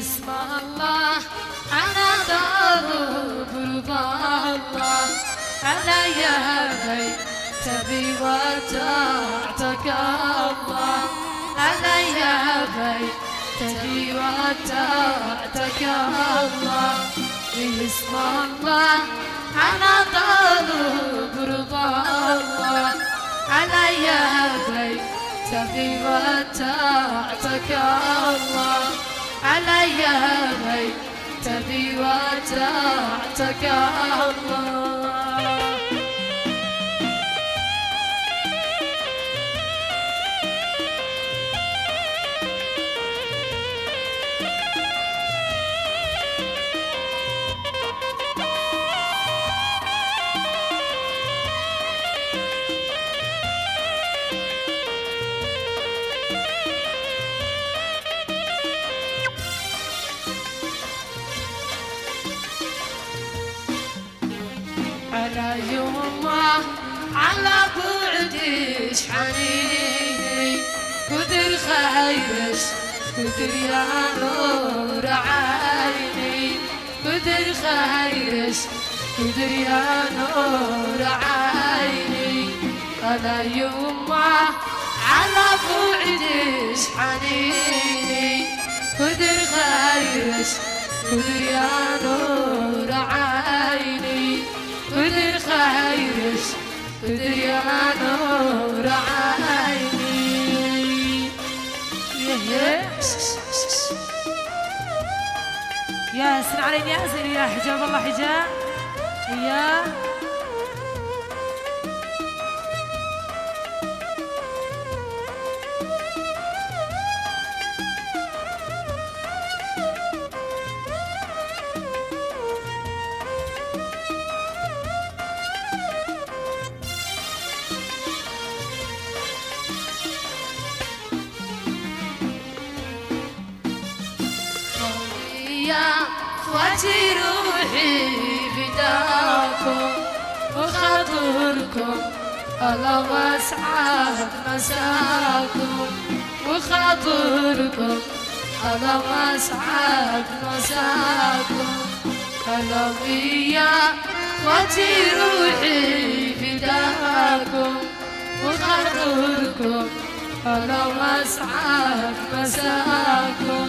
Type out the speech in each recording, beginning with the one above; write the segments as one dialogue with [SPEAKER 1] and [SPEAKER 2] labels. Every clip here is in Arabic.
[SPEAKER 1] باسم الله أنا ضرب رضا الله علي بيت تبي وتعتك الله علي بيت تبي وتعتك الله باسم الله أنا ضرب رضا الله علي بيت تبي وتعتك الله علي بيت تبي وتعتك الله على يومه على بعدش حنيني قدر خيرش قدر يا نور عيني قدر خيرش قدر يا نور عيني على يومه على بعدش حنيني قدر خيرش قدر يا نور عيني قدر خيرش قدر يا نور عيني
[SPEAKER 2] يا سن علينا يا سن يا حجاب الله حجاب يا
[SPEAKER 1] اخوتي روحي فداكم وخاطركم الله واسعد مساكم وخاطركم الله واسعد مساكم هلا بيا اخوتي روحي فداكم وخاطركم الله واسعد مساكم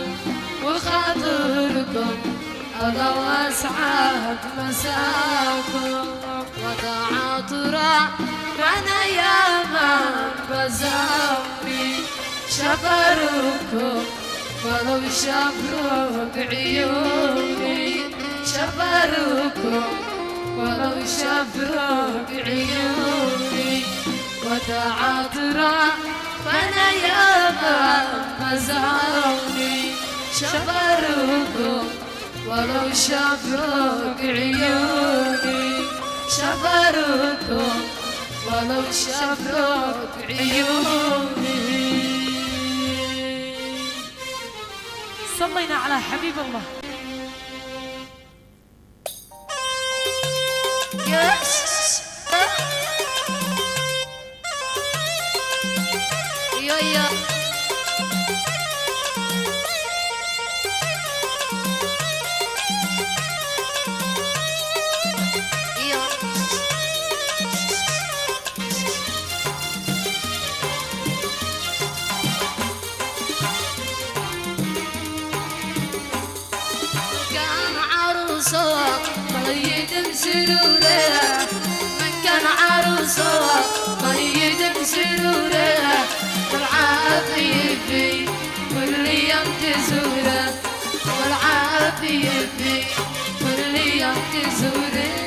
[SPEAKER 1] وخاطركم الله واسعد مساكم وضع طرا معنا يا من بزمي شفركم ولو شفروا بعيوني شفركم ولو شفروا بعيوني وضع طرا معنا يا من بزمي شفركم ولو شفروا بعيوني شفركم ولو شفروا بعيوني
[SPEAKER 2] صلينا على حبيب الله
[SPEAKER 1] يا ميت بسروره من كان عروسه ميت بسروره والعافية في كل يوم تزوره والعافية في كل يوم تزوره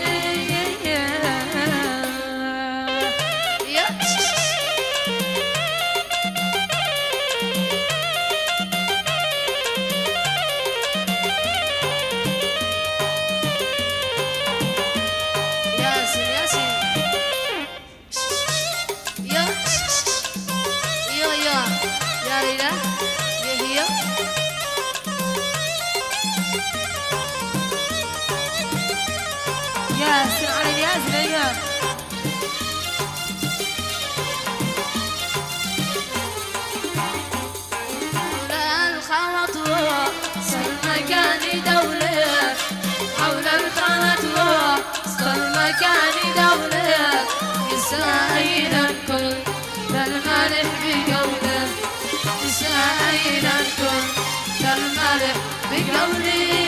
[SPEAKER 2] ياسين علي ياسين يا
[SPEAKER 1] ولا الخطوة سلمك دولة حول الخانة وسط المكان دولة يسايل الكل للملك بقوله يسايل الكل للملك بقوله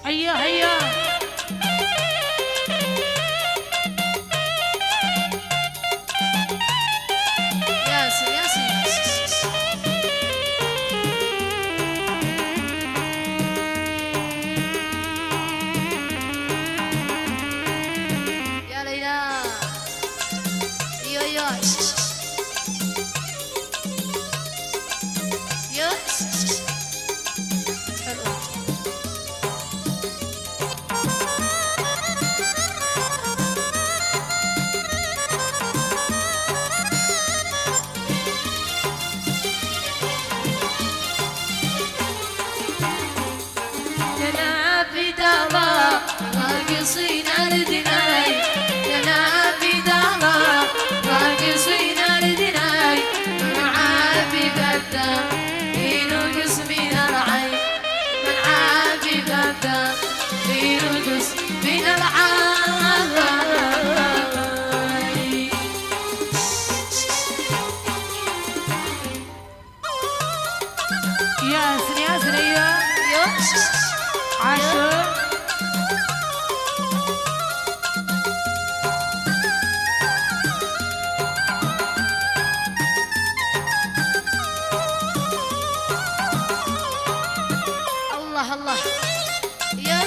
[SPEAKER 2] هيا هيا
[SPEAKER 1] ياسر ياسر يا ليلى يو يو يو حلو لنا في دارا راقصين الدناي لنا في دارا راقصين الدناي من عافي بدام ينقص من العين من عافي بدام ينقص من العين
[SPEAKER 2] ياسر ياسر ايوه
[SPEAKER 1] يو
[SPEAKER 2] عاشور
[SPEAKER 1] الله الله يا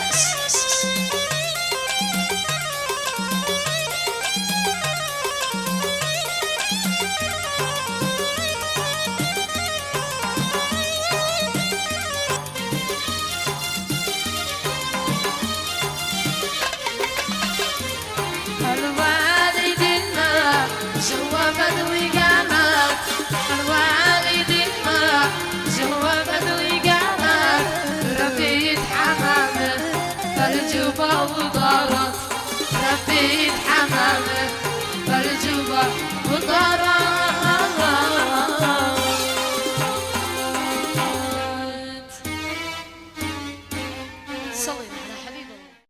[SPEAKER 1] الوالد ما جوابت وقامت الوالد ما جوابت وقامت ربيت حمامه فالجوبة وطارت ربيت حمامه فالجوبة وطارت